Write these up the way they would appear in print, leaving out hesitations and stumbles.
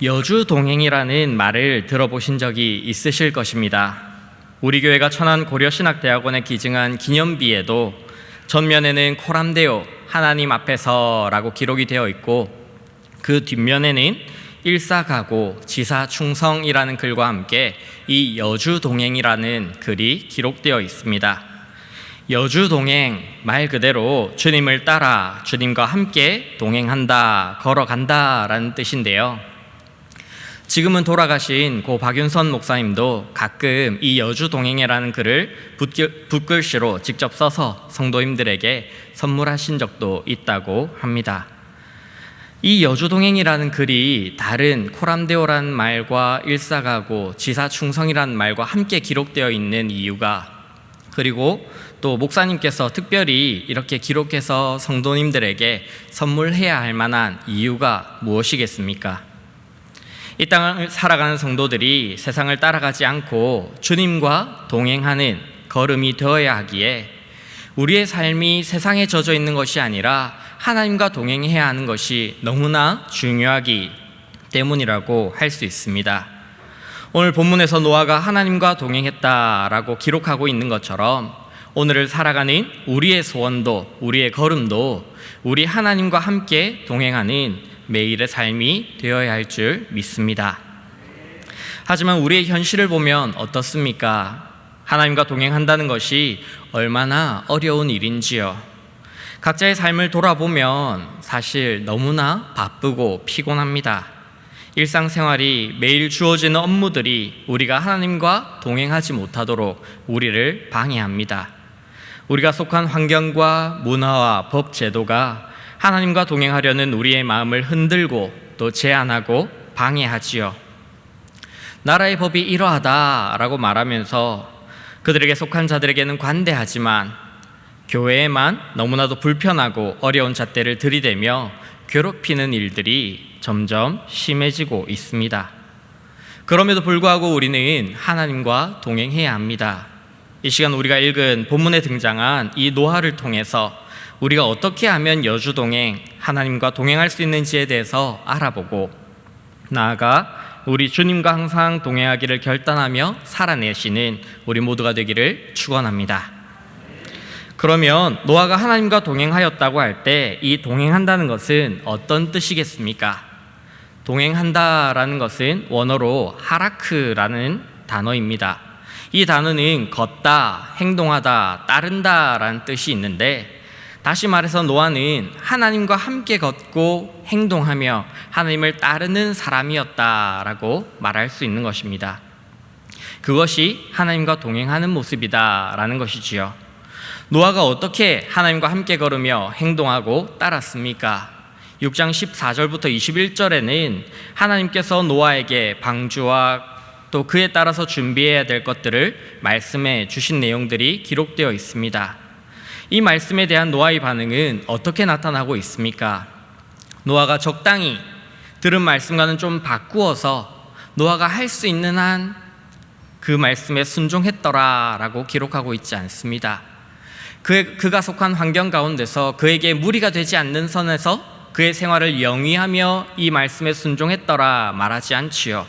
여주동행이라는 말을 들어보신 적이 있으실 것입니다. 우리 교회가 천안 고려신학대학원에 기증한 기념비에도 전면에는 코람데오 하나님 앞에서 라고 기록이 되어 있고, 그 뒷면에는 일사가고 지사충성이라는 글과 함께 이 여주동행이라는 글이 기록되어 있습니다. 여주동행, 말 그대로 주님을 따라 주님과 함께 동행한다, 걸어간다 라는 뜻인데요. 지금은 돌아가신 고 박윤선 목사님도 가끔 이 여주동행이라는 글을 붓글씨로 직접 써서 성도님들에게 선물하신 적도 있다고 합니다. 이 여주동행이라는 글이 다른 코람데오라는 말과 일사가고 지사충성이라는 말과 함께 기록되어 있는 이유가, 그리고 또 목사님께서 특별히 이렇게 기록해서 성도님들에게 선물해야 할 만한 이유가 무엇이겠습니까? 이 땅을 살아가는 성도들이 세상을 따라가지 않고 주님과 동행하는 걸음이 되어야 하기에 우리의 삶이 세상에 젖어 있는 것이 아니라 하나님과 동행해야 하는 것이 너무나 중요하기 때문이라고 할 수 있습니다. 오늘 본문에서 노아가 하나님과 동행했다라고 기록하고 있는 것처럼 오늘을 살아가는 우리의 소원도, 우리의 걸음도 우리 하나님과 함께 동행하는 매일의 삶이 되어야 할 줄 믿습니다. 하지만 우리의 현실을 보면 어떻습니까? 하나님과 동행한다는 것이 얼마나 어려운 일인지요. 각자의 삶을 돌아보면 사실 너무나 바쁘고 피곤합니다. 일상생활이 매일 주어지는 업무들이 우리가 하나님과 동행하지 못하도록 우리를 방해합니다. 우리가 속한 환경과 문화와 법 제도가 하나님과 동행하려는 우리의 마음을 흔들고 또 제한하고 방해하지요. 나라의 법이 이러하다라고 말하면서 그들에게 속한 자들에게는 관대하지만 교회에만 너무나도 불편하고 어려운 잣대를 들이대며 괴롭히는 일들이 점점 심해지고 있습니다. 그럼에도 불구하고 우리는 하나님과 동행해야 합니다. 이 시간 우리가 읽은 본문에 등장한 이 노아를 통해서 우리가 어떻게 하면 여주동행, 하나님과 동행할 수 있는지에 대해서 알아보고, 나아가 우리 주님과 항상 동행하기를 결단하며 살아내시는 우리 모두가 되기를 축원합니다. 그러면 노아가 하나님과 동행하였다고 할 때 이 동행한다는 것은 어떤 뜻이겠습니까? 동행한다라는 것은 원어로 하라크라는 단어입니다. 이 단어는 걷다, 행동하다, 따른다라는 뜻이 있는데, 다시 말해서 노아는 하나님과 함께 걷고 행동하며 하나님을 따르는 사람이었다라고 말할 수 있는 것입니다. 그것이 하나님과 동행하는 모습이다라는 것이지요. 노아가 어떻게 하나님과 함께 걸으며 행동하고 따랐습니까? 6장 14절부터 21절에는 하나님께서 노아에게 방주와 또 그에 따라서 준비해야 될 것들을 말씀해 주신 내용들이 기록되어 있습니다. 이 말씀에 대한 노아의 반응은 어떻게 나타나고 있습니까? 노아가 적당히 들은 말씀과는 좀 바꾸어서 노아가 할 수 있는 한 그 말씀에 순종했더라라고 기록하고 있지 않습니다. 그가 속한 환경 가운데서 그에게 무리가 되지 않는 선에서 그의 생활을 영위하며 이 말씀에 순종했더라 말하지 않지요.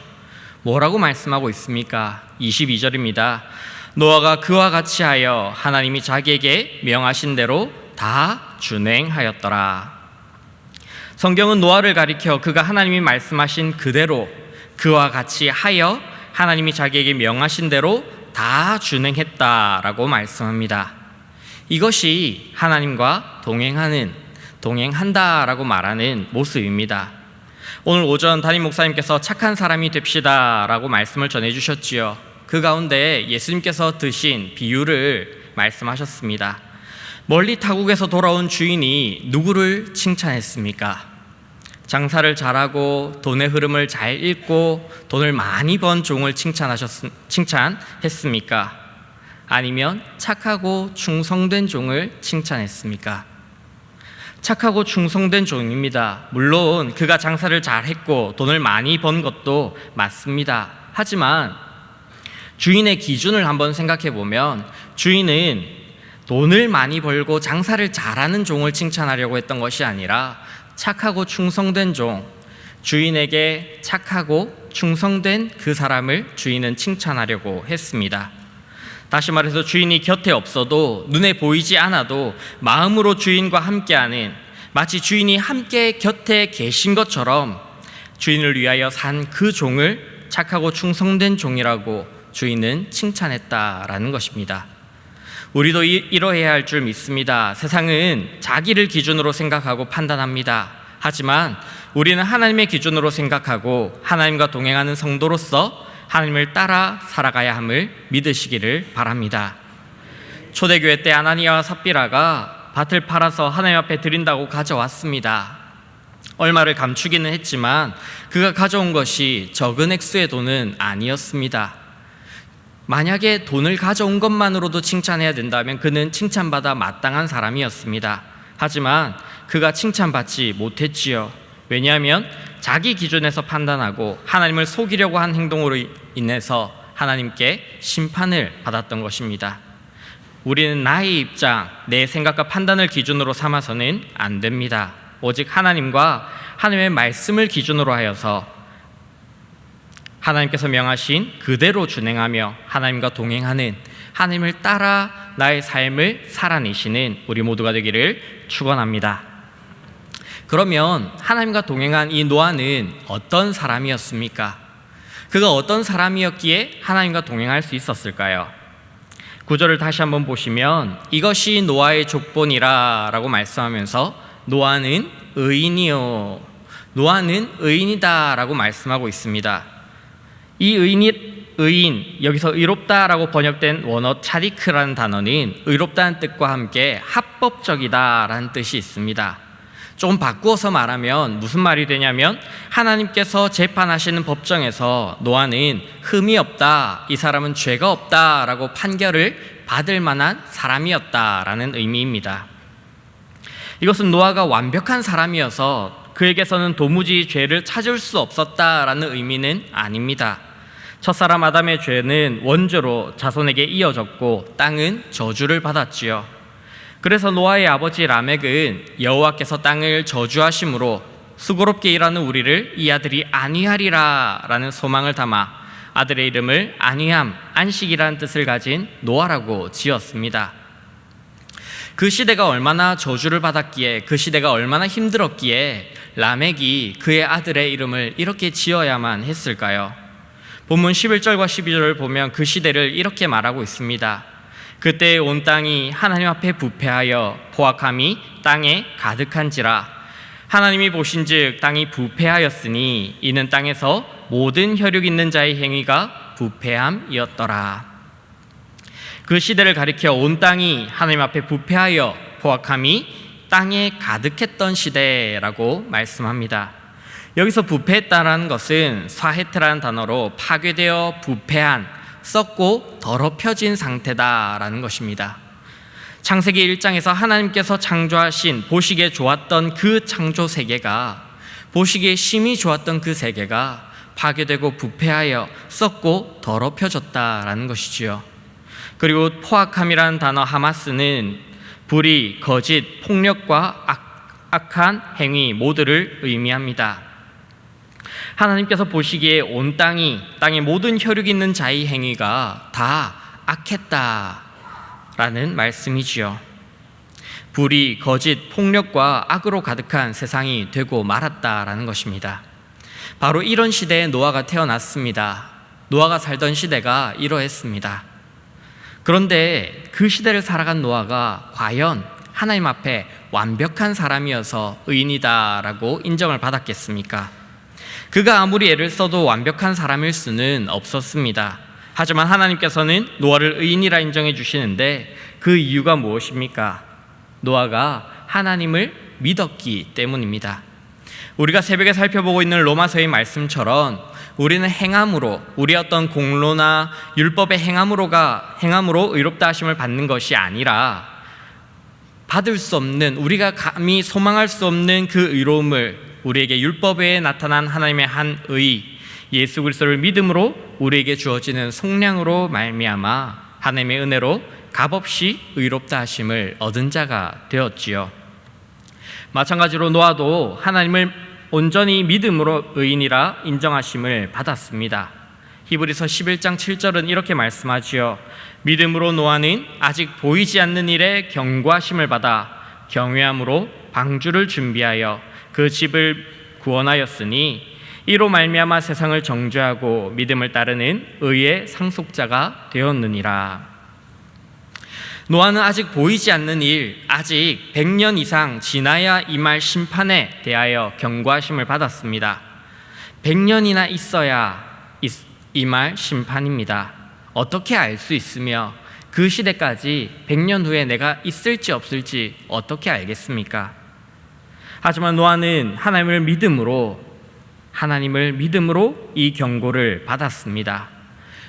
뭐라고 말씀하고 있습니까? 22절입니다. 노아가 그와 같이 하여 하나님이 자기에게 명하신 대로 다 준행하였더라. 성경은 노아를 가리켜 그가 하나님이 말씀하신 그대로 그와 같이 하여 하나님이 자기에게 명하신 대로 다 준행했다라고 말씀합니다. 이것이 하나님과 동행한다라고 말하는 모습입니다. 오늘 오전 담임 목사님께서 착한 사람이 됩시다라고 말씀을 전해주셨지요. 그 가운데 예수님께서 드신 비유를 말씀하셨습니다. 멀리 타국에서 돌아온 주인이 누구를 칭찬했습니까? 장사를 잘하고 돈의 흐름을 잘 읽고 돈을 많이 번 종을 칭찬했습니까? 아니면 착하고 충성된 종을 칭찬했습니까? 착하고 충성된 종입니다. 물론 그가 장사를 잘했고 돈을 많이 번 것도 맞습니다. 하지만 주인의 기준을 한번 생각해 보면 주인은 돈을 많이 벌고 장사를 잘하는 종을 칭찬하려고 했던 것이 아니라 착하고 충성된 종, 주인에게 착하고 충성된 그 사람을 주인은 칭찬하려고 했습니다. 다시 말해서 주인이 곁에 없어도, 눈에 보이지 않아도 마음으로 주인과 함께하는, 마치 주인이 함께 곁에 계신 것처럼 주인을 위하여 산 그 종을 착하고 충성된 종이라고 주인은 칭찬했다라는 것입니다. 우리도 이러해야 할 줄 믿습니다. 세상은 자기를 기준으로 생각하고 판단합니다. 하지만 우리는 하나님의 기준으로 생각하고 하나님과 동행하는 성도로서 하나님을 따라 살아가야 함을 믿으시기를 바랍니다. 초대교회 때 아나니아와 삽비라가 밭을 팔아서 하나님 앞에 드린다고 가져왔습니다. 얼마를 감추기는 했지만 그가 가져온 것이 적은 액수의 돈은 아니었습니다. 만약에 돈을 가져온 것만으로도 칭찬해야 된다면 그는 칭찬받아 마땅한 사람이었습니다. 하지만 그가 칭찬받지 못했지요. 왜냐하면 자기 기준에서 판단하고 하나님을 속이려고 한 행동으로 인해서 하나님께 심판을 받았던 것입니다. 우리는 나의 입장, 내 생각과 판단을 기준으로 삼아서는 안 됩니다. 오직 하나님과 하나님의 말씀을 기준으로 하여서 하나님께서 명하신 그대로 준행하며 하나님과 동행하는, 하나님을 따라 나의 삶을 살아내시는 우리 모두가 되기를 축원합니다. 그러면 하나님과 동행한 이 노아는 어떤 사람이었습니까? 그가 어떤 사람이었기에 하나님과 동행할 수 있었을까요? 구절을 다시 한번 보시면 이것이 노아의 족본이라 라고 말씀하면서 노아는 의인이요, 노아는 의인이다 라고 말씀하고 있습니다. 이 의인, 여기서 의롭다라고 번역된 원어 차디크라는 단어는 의롭다는 뜻과 함께 합법적이다라는 뜻이 있습니다. 조금 바꾸어서 말하면 무슨 말이 되냐면, 하나님께서 재판하시는 법정에서 노아는 흠이 없다, 이 사람은 죄가 없다라고 판결을 받을 만한 사람이었다라는 의미입니다. 이것은 노아가 완벽한 사람이어서 그에게서는 도무지 죄를 찾을 수 없었다라는 의미는 아닙니다. 첫사람 아담의 죄는 원죄로 자손에게 이어졌고 땅은 저주를 받았지요. 그래서 노아의 아버지 라멕은 여호와께서 땅을 저주하심으로 수고롭게 일하는 우리를 이 아들이 안위하리라 라는 소망을 담아 아들의 이름을 안위함, 안식이라는 뜻을 가진 노아라고 지었습니다. 그 시대가 얼마나 저주를 받았기에, 그 시대가 얼마나 힘들었기에 라멕이 그의 아들의 이름을 이렇게 지어야만 했을까요? 본문 11절과 12절을 보면 그 시대를 이렇게 말하고 있습니다. 그때 온 땅이 하나님 앞에 부패하여 포악함이 땅에 가득한지라. 하나님이 보신즉 땅이 부패하였으니 이는 땅에서 모든 혈육 있는 자의 행위가 부패함이었더라. 그 시대를 가리켜 온 땅이 하나님 앞에 부패하여 포악함이 땅에 가득했던 시대라고 말씀합니다. 여기서 부패했다라는 것은 사헤트라는 단어로 파괴되어 부패한, 썩고 더럽혀진 상태다라는 것입니다. 창세기 1장에서 하나님께서 창조하신 보시기에 좋았던 그 창조 세계가, 보시기에 심히 좋았던 그 세계가 파괴되고 부패하여 썩고 더럽혀졌다라는 것이지요. 그리고 포악함이라는 단어 하마스는 불의, 거짓, 폭력과 악한 행위 모두를 의미합니다. 하나님께서 보시기에 온 땅의 모든 혈육 있는 자의 행위가 다 악했다라는 말씀이지요. 불의, 거짓, 폭력과 악으로 가득한 세상이 되고 말았다라는 것입니다. 바로 이런 시대에 노아가 태어났습니다. 노아가 살던 시대가 이러했습니다. 그런데 그 시대를 살아간 노아가 과연 하나님 앞에 완벽한 사람이어서 의인이다라고 인정을 받았겠습니까? 그가 아무리 애를 써도 완벽한 사람일 수는 없었습니다. 하지만 하나님께서는 노아를 의인이라 인정해 주시는데 그 이유가 무엇입니까? 노아가 하나님을 믿었기 때문입니다. 우리가 새벽에 살펴보고 있는 로마서의 말씀처럼 우리는 행함으로, 우리 어떤 공로나 율법의 행함으로 의롭다 하심을 받는 것이 아니라 받을 수 없는, 우리가 감히 소망할 수 없는 그 의로움을 우리에게 율법 외에 나타난 하나님의 한 의, 예수 그리스도를 믿음으로 우리에게 주어지는 속량으로 말미암아 하나님의 은혜로 값없이 의롭다 하심을 얻은 자가 되었지요. 마찬가지로 노아도 하나님을 온전히 믿음으로 의인이라 인정하심을 받았습니다. 히브리서 11장 7절은 이렇게 말씀하지요. 믿음으로 노아는 아직 보이지 않는 일에 경고하심을 받아 경외함으로 방주를 준비하여 그 집을 구원하였으니 이로 말미암아 세상을 정죄하고 믿음을 따르는 의의 상속자가 되었느니라. 노아는 아직 보이지 않는 일, 아직 100년 이상 지나야 임할 심판에 대하여 경고하심을 받았습니다. 100년이나 있어야 임할 심판입니다. 어떻게 알 수 있으며 그 시대까지 100년 후에 내가 있을지 없을지 어떻게 알겠습니까? 하지만 노아는 하나님을 믿음으로 이 경고를 받았습니다.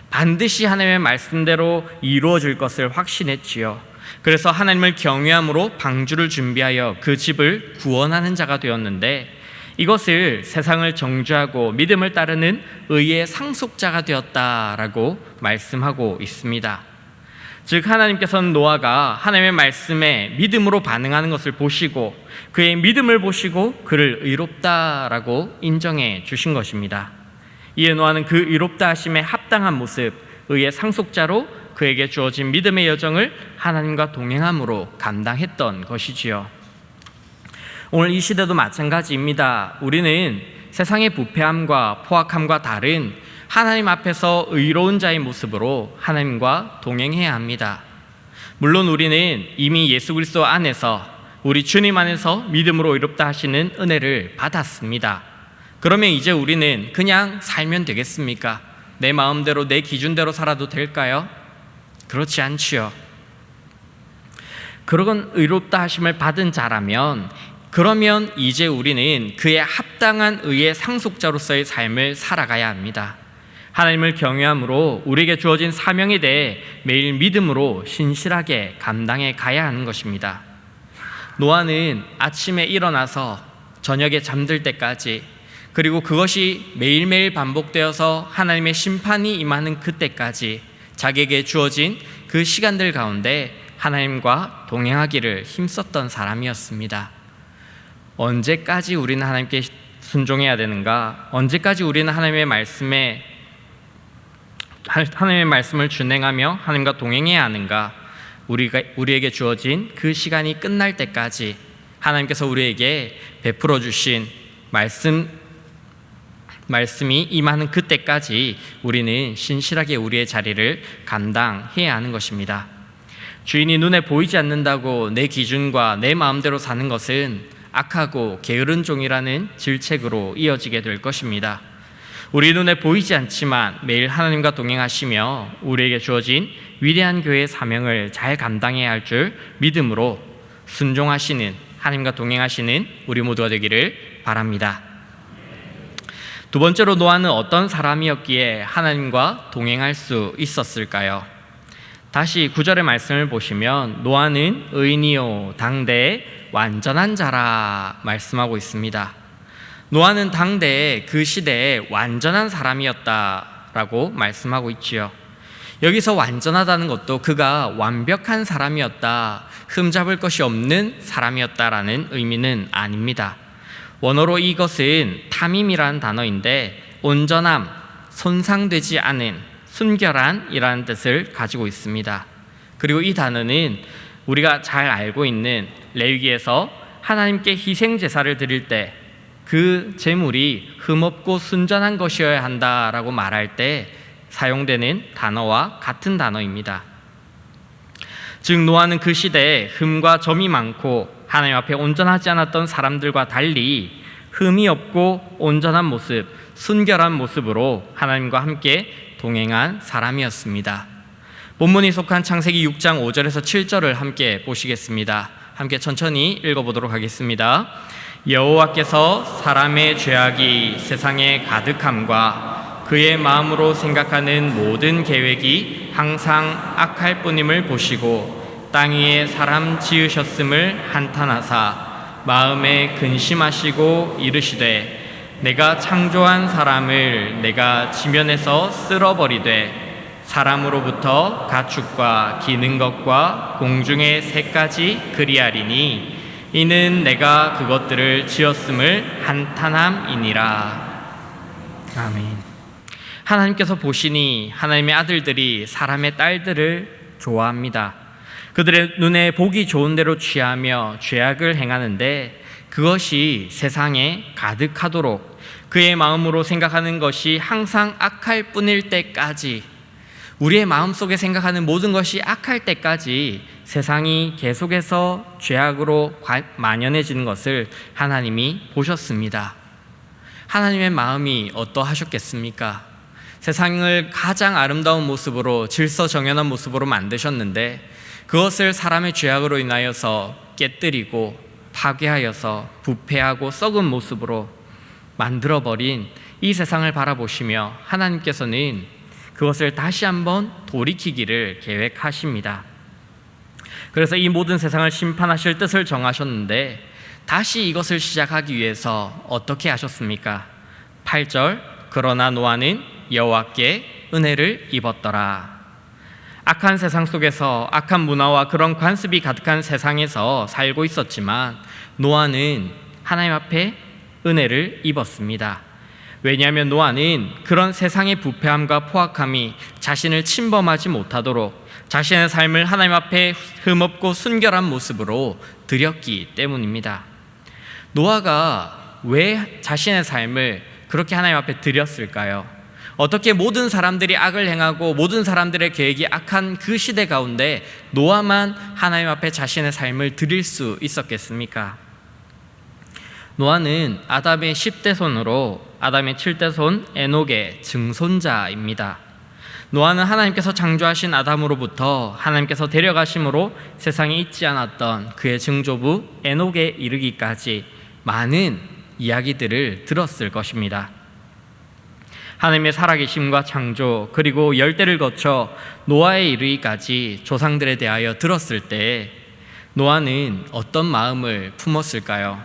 반드시 하나님의 말씀대로 이루어질 것을 확신했지요. 그래서 하나님을 경외함으로 방주를 준비하여 그 집을 구원하는 자가 되었는데, 이것을 세상을 정죄하고 믿음을 따르는 의의 상속자가 되었다라고 말씀하고 있습니다. 즉 하나님께서는 노아가 하나님의 말씀에 믿음으로 반응하는 것을 보시고 그의 믿음을 보시고 그를 의롭다라고 인정해 주신 것입니다. 이에 노아는 그 의롭다 하심에 합당한 모습, 의의 상속자로 그에게 주어진 믿음의 여정을 하나님과 동행함으로 감당했던 것이지요. 오늘 이 시대도 마찬가지입니다. 우리는 세상의 부패함과 포악함과 다른 하나님 앞에서 의로운 자의 모습으로 하나님과 동행해야 합니다. 물론 우리는 이미 예수 그리스도 안에서, 우리 주님 안에서 믿음으로 의롭다 하시는 은혜를 받았습니다. 그러면 이제 우리는 그냥 살면 되겠습니까? 내 마음대로 내 기준대로 살아도 될까요? 그렇지 않지요. 그런 의롭다 하심을 받은 자라면, 그러면 이제 우리는 그의 합당한 의의 상속자로서의 삶을 살아가야 합니다. 하나님을 경외함으로 우리에게 주어진 사명에 대해 매일 믿음으로 신실하게 감당해 가야 하는 것입니다. 노아는 아침에 일어나서 저녁에 잠들 때까지, 그리고 그것이 매일매일 반복되어서 하나님의 심판이 임하는 그때까지 자기에게 주어진 그 시간들 가운데 하나님과 동행하기를 힘썼던 사람이었습니다. 언제까지 우리는 하나님께 순종해야 되는가? 언제까지 우리는 하나님의 말씀을 준행하며 하나님과 동행해야 하는가? 우리에게 주어진 그 시간이 끝날 때까지 하나님께서 우리에게 베풀어 주신 말씀이 임하는 그때까지 우리는 신실하게 우리의 자리를 감당해야 하는 것입니다. 주인이 눈에 보이지 않는다고 내 기준과 내 마음대로 사는 것은 악하고 게으른 종이라는 질책으로 이어지게 될 것입니다. 우리 눈에 보이지 않지만 매일 하나님과 동행하시며 우리에게 주어진 위대한 교회의 사명을 잘 감당해야 할 줄 믿음으로 순종하시는, 하나님과 동행하시는 우리 모두가 되기를 바랍니다. 두 번째로, 노아는 어떤 사람이었기에 하나님과 동행할 수 있었을까요? 다시 9절의 말씀을 보시면 노아는 의인이요 당대의 완전한 자라 말씀하고 있습니다. 노아는 당대에 그 시대에 완전한 사람이었다라고 말씀하고 있지요. 여기서 완전하다는 것도 그가 완벽한 사람이었다, 흠잡을 것이 없는 사람이었다라는 의미는 아닙니다. 원어로 이것은 탐임이라는 단어인데 온전함, 손상되지 않은, 순결한이라는 뜻을 가지고 있습니다. 그리고 이 단어는 우리가 잘 알고 있는 레위기에서 하나님께 희생 제사를 드릴 때 그 제물이 흠없고 순전한 것이어야 한다라고 말할 때 사용되는 단어와 같은 단어입니다. 즉 노아는 그 시대에 흠과 점이 많고 하나님 앞에 온전하지 않았던 사람들과 달리 흠이 없고 온전한 모습, 순결한 모습으로 하나님과 함께 동행한 사람이었습니다. 본문이 속한 창세기 6장 5절에서 7절을 함께 보시겠습니다. 함께 천천히 읽어보도록 하겠습니다. 여호와께서 사람의 죄악이 세상에 가득함과 그의 마음으로 생각하는 모든 계획이 항상 악할 뿐임을 보시고 땅 위에 사람 지으셨음을 한탄하사 마음에 근심하시고 이르시되 내가 창조한 사람을 내가 지면에서 쓸어버리되 사람으로부터 가축과 기는 것과 공중의 새까지 그리하리니 이는 내가 그것들을 지었음을 한탄함이니라. 아멘. 하나님께서 보시니 하나님의 아들들이 사람의 딸들을 좋아합니다. 그들의 눈에 보기 좋은 대로 취하며 죄악을 행하는데 그것이 세상에 가득하도록 그의 마음으로 생각하는 것이 항상 악할 뿐일 때까지, 우리의 마음속에 생각하는 모든 것이 악할 때까지 세상이 계속해서 죄악으로 만연해지는 것을 하나님이 보셨습니다. 하나님의 마음이 어떠하셨겠습니까? 세상을 가장 아름다운 모습으로, 질서정연한 모습으로 만드셨는데 그것을 사람의 죄악으로 인하여서 깨뜨리고 파괴하여서 부패하고 썩은 모습으로 만들어버린 이 세상을 바라보시며 하나님께서는 그것을 다시 한번 돌이키기를 계획하십니다. 그래서 이 모든 세상을 심판하실 뜻을 정하셨는데 다시 이것을 시작하기 위해서 어떻게 하셨습니까? 8절, 그러나 노아는 여호와께 은혜를 입었더라. 악한 세상 속에서 악한 문화와 그런 관습이 가득한 세상에서 살고 있었지만 노아는 하나님 앞에 은혜를 입었습니다. 왜냐하면 노아는 그런 세상의 부패함과 포악함이 자신을 침범하지 못하도록 자신의 삶을 하나님 앞에 흠없고 순결한 모습으로 드렸기 때문입니다. 노아가 왜 자신의 삶을 그렇게 하나님 앞에 드렸을까요? 어떻게 모든 사람들이 악을 행하고 모든 사람들의 계획이 악한 그 시대 가운데 노아만 하나님 앞에 자신의 삶을 드릴 수 있었겠습니까? 노아는 아담의 10대 손으로 아담의 7대 손 에녹의 증손자입니다. 노아는 하나님께서 창조하신 아담으로부터 하나님께서 데려가심으로 세상에 있지 않았던 그의 증조부 에녹에 이르기까지 많은 이야기들을 들었을 것입니다. 하나님의 살아계심과 창조 그리고 열대를 거쳐 노아에 이르기까지 조상들에 대하여 들었을 때 노아는 어떤 마음을 품었을까요?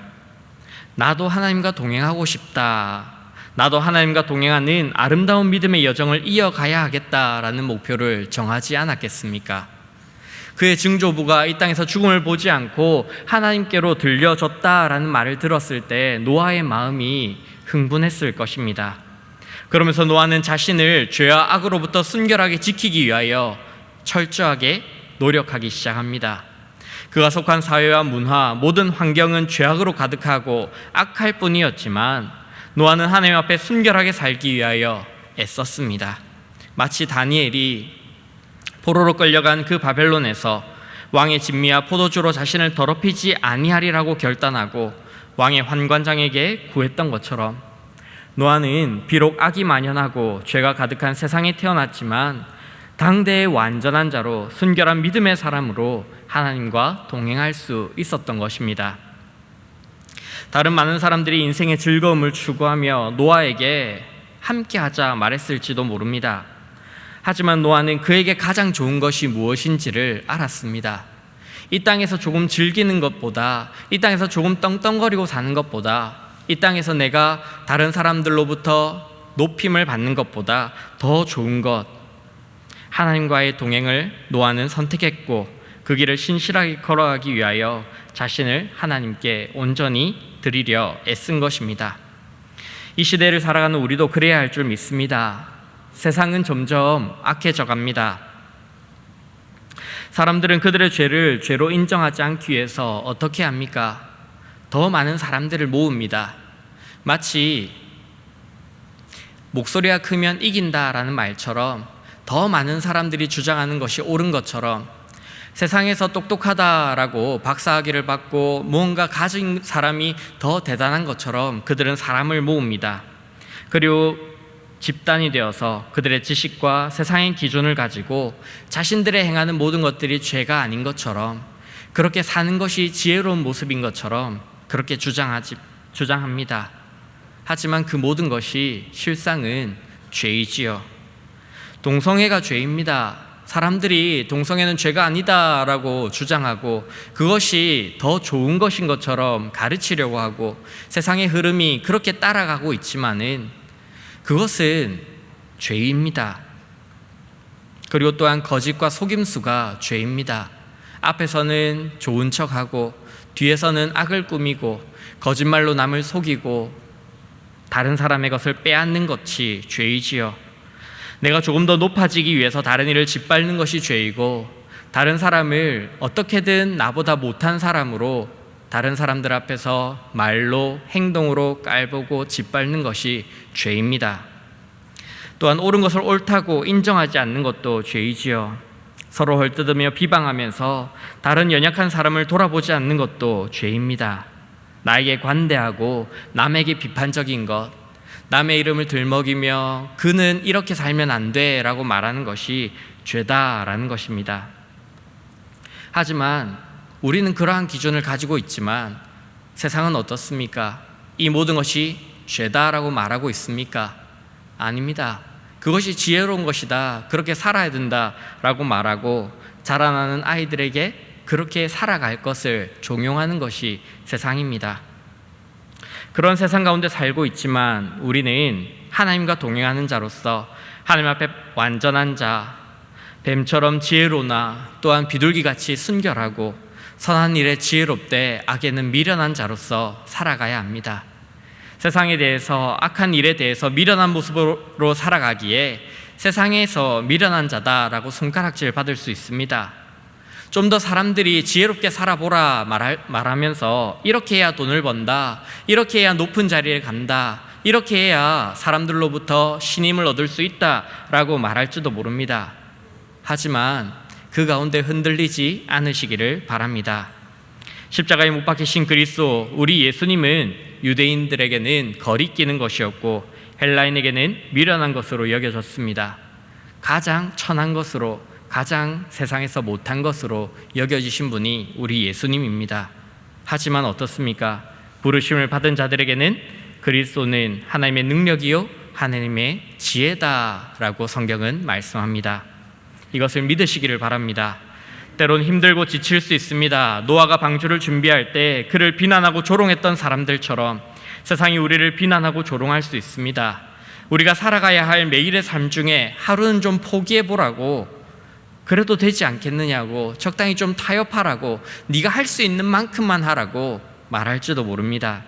나도 하나님과 동행하고 싶다. 나도 하나님과 동행하는 아름다운 믿음의 여정을 이어가야 하겠다라는 목표를 정하지 않았겠습니까? 그의 증조부가 이 땅에서 죽음을 보지 않고 하나님께로 들려졌다라는 말을 들었을 때 노아의 마음이 흥분했을 것입니다. 그러면서 노아는 자신을 죄와 악으로부터 순결하게 지키기 위하여 철저하게 노력하기 시작합니다. 그가 속한 사회와 문화, 모든 환경은 죄악으로 가득하고 악할 뿐이었지만 노아는 하나님 앞에 순결하게 살기 위하여 애썼습니다. 마치 다니엘이 포로로 끌려간 그 바벨론에서 왕의 진미와 포도주로 자신을 더럽히지 아니하리라고 결단하고 왕의 환관장에게 구했던 것처럼 노아는 비록 악이 만연하고 죄가 가득한 세상에 태어났지만 당대의 완전한 자로 순결한 믿음의 사람으로 하나님과 동행할 수 있었던 것입니다. 다른 많은 사람들이 인생의 즐거움을 추구하며 노아에게 함께하자 말했을지도 모릅니다. 하지만 노아는 그에게 가장 좋은 것이 무엇인지를 알았습니다. 이 땅에서 조금 즐기는 것보다, 이 땅에서 조금 떵떵거리고 사는 것보다, 이 땅에서 내가 다른 사람들로부터 높임을 받는 것보다 더 좋은 것, 하나님과의 동행을 노아는 선택했고 그 길을 신실하게 걸어가기 위하여 자신을 하나님께 온전히 드리려 애쓴 것입니다. 이 시대를 살아가는 우리도 그래야 할 줄 믿습니다. 세상은 점점 악해져 갑니다. 사람들은 그들의 죄를 죄로 인정하지 않기 위해서 어떻게 합니까? 더 많은 사람들을 모읍니다. 마치 목소리가 크면 이긴다라는 말처럼 더 많은 사람들이 주장하는 것이 옳은 것처럼 세상에서 똑똑하다라고 박사학위를 받고 무언가 가진 사람이 더 대단한 것처럼 그들은 사람을 모읍니다. 그리고 집단이 되어서 그들의 지식과 세상의 기준을 가지고 자신들의 행하는 모든 것들이 죄가 아닌 것처럼, 그렇게 사는 것이 지혜로운 모습인 것처럼 그렇게 주장합니다. 하지만 그 모든 것이 실상은 죄이지요. 동성애가 죄입니다. 사람들이 동성애는 죄가 아니다라고 주장하고 그것이 더 좋은 것인 것처럼 가르치려고 하고 세상의 흐름이 그렇게 따라가고 있지만은 그것은 죄입니다. 그리고 또한 거짓과 속임수가 죄입니다. 앞에서는 좋은 척하고 뒤에서는 악을 꾸미고 거짓말로 남을 속이고 다른 사람의 것을 빼앗는 것이 죄이지요. 내가 조금 더 높아지기 위해서 다른 일을 짓밟는 것이 죄이고, 다른 사람을 어떻게든 나보다 못한 사람으로 다른 사람들 앞에서 말로 행동으로 깔보고 짓밟는 것이 죄입니다. 또한 옳은 것을 옳다고 인정하지 않는 것도 죄이지요. 서로 헐뜯으며 비방하면서 다른 연약한 사람을 돌아보지 않는 것도 죄입니다. 나에게 관대하고 남에게 비판적인 것, 남의 이름을 들먹이며 그는 이렇게 살면 안 돼 라고 말하는 것이 죄다라는 것입니다. 하지만 우리는 그러한 기준을 가지고 있지만 세상은 어떻습니까? 이 모든 것이 죄다라고 말하고 있습니까? 아닙니다. 그것이 지혜로운 것이다, 그렇게 살아야 된다라고 말하고 자라나는 아이들에게 그렇게 살아갈 것을 종용하는 것이 세상입니다. 그런 세상 가운데 살고 있지만 우리는 하나님과 동행하는 자로서 하나님 앞에 완전한 자, 뱀처럼 지혜로나 또한 비둘기같이 순결하고 선한 일에 지혜롭되 악에는 미련한 자로서 살아가야 합니다. 세상에 대해서, 악한 일에 대해서 미련한 모습으로 살아가기에 세상에서 미련한 자다라고 손가락질 받을 수 있습니다. 좀 더 사람들이 지혜롭게 살아보라 말하면서 이렇게 해야 돈을 번다, 이렇게 해야 높은 자리에 간다, 이렇게 해야 사람들로부터 신임을 얻을 수 있다라고 말할지도 모릅니다. 하지만 그 가운데 흔들리지 않으시기를 바랍니다. 십자가에 못 박히신 그리스도, 우리 예수님은 유대인들에게는 거리끼는 것이었고 헬라인에게는 미련한 것으로 여겨졌습니다. 가장 천한 것으로, 가장 세상에서 못한 것으로 여겨지신 분이 우리 예수님입니다. 하지만 어떻습니까? 부르심을 받은 자들에게는 그리스도는 하나님의 능력이요 하나님의 지혜다라고 성경은 말씀합니다. 이것을 믿으시기를 바랍니다. 때론 힘들고 지칠 수 있습니다. 노아가 방주를 준비할 때 그를 비난하고 조롱했던 사람들처럼 세상이 우리를 비난하고 조롱할 수 있습니다. 우리가 살아가야 할 매일의 삶 중에 하루는 좀 포기해보라고, 그래도 되지 않겠느냐고, 적당히 좀 타협하라고, 네가 할 수 있는 만큼만 하라고 말할지도 모릅니다.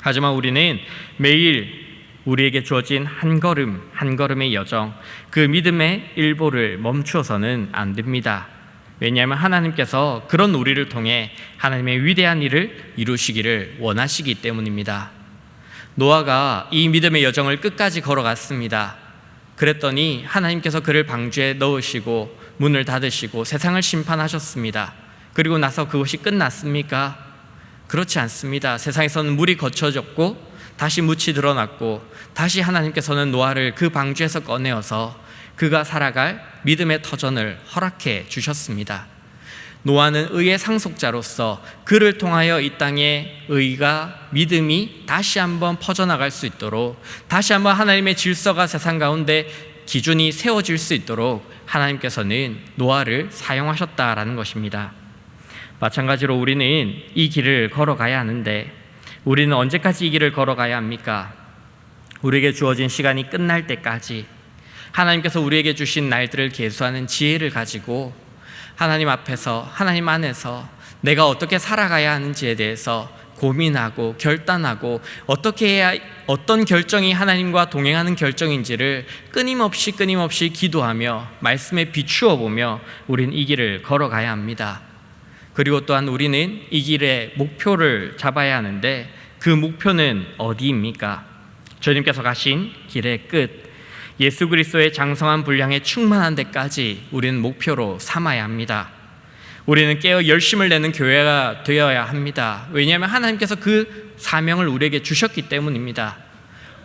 하지만 우리는 매일 우리에게 주어진 한 걸음 한 걸음의 여정, 그 믿음의 일보를 멈추어서는 안 됩니다. 왜냐하면 하나님께서 그런 우리를 통해 하나님의 위대한 일을 이루시기를 원하시기 때문입니다. 노아가 이 믿음의 여정을 끝까지 걸어갔습니다. 그랬더니 하나님께서 그를 방주에 넣으시고 문을 닫으시고 세상을 심판하셨습니다. 그리고 나서 그것이 끝났습니까? 그렇지 않습니다. 세상에서는 물이 거쳐졌고 다시 묻이 드러났고 다시 하나님께서는 노아를 그 방주에서 꺼내어서 그가 살아갈 믿음의 터전을 허락해 주셨습니다. 노아는 의의 상속자로서 그를 통하여 이 땅에 의가, 믿음이 다시 한번 퍼져나갈 수 있도록, 다시 한번 하나님의 질서가 세상 가운데 기준이 세워질 수 있도록 하나님께서는 노아를 사용하셨다라는 것입니다. 마찬가지로 우리는 이 길을 걸어가야 하는데 우리는 언제까지 이 길을 걸어가야 합니까? 우리에게 주어진 시간이 끝날 때까지 하나님께서 우리에게 주신 날들을 계수하는 지혜를 가지고 하나님 앞에서, 하나님 안에서 내가 어떻게 살아가야 하는지에 대해서 고민하고 결단하고 어떻게 해야, 어떤 결정이 하나님과 동행하는 결정인지를 끊임없이 기도하며 말씀에 비추어 보며 우린 이 길을 걸어가야 합니다. 그리고 또한 우리는 이 길의 목표를 잡아야 하는데 그 목표는 어디입니까? 주님께서 가신 길의 끝, 예수 그리스도의 장성한 분량에 충만한 데까지 우리는 목표로 삼아야 합니다. 우리는 깨어 열심을 내는 교회가 되어야 합니다. 왜냐하면 하나님께서 그 사명을 우리에게 주셨기 때문입니다.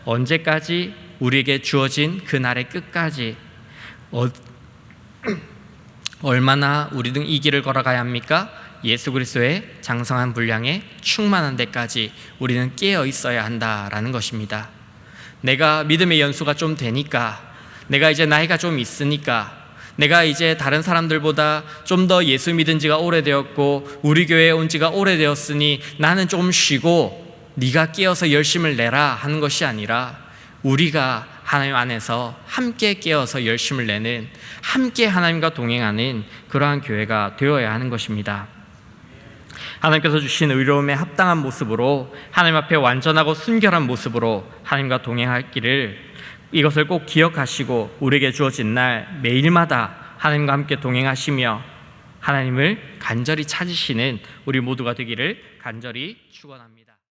언제까지? 우리에게 주어진 그날의 끝까지. 얼마나 우리는 이 길을 걸어가야 합니까? 예수 그리스도의 장성한 분량에 충만한 데까지 우리는 깨어 있어야 한다라는 것입니다. 내가 믿음의 연수가 좀 되니까, 내가 이제 나이가 좀 있으니까, 내가 이제 다른 사람들보다 좀 더 예수 믿은 지가 오래되었고 우리 교회에 온 지가 오래되었으니 나는 좀 쉬고 네가 깨어서 열심을 내라 하는 것이 아니라, 우리가 하나님 안에서 함께 깨어서 열심을 내는, 함께 하나님과 동행하는 그러한 교회가 되어야 하는 것입니다. 하나님께서 주신 의로움에 합당한 모습으로 하나님 앞에 완전하고 순결한 모습으로 하나님과 동행하기를, 이것을 꼭 기억하시고 우리에게 주어진 날 매일마다 하나님과 함께 동행하시며 하나님을 간절히 찾으시는 우리 모두가 되기를 간절히 축원합니다.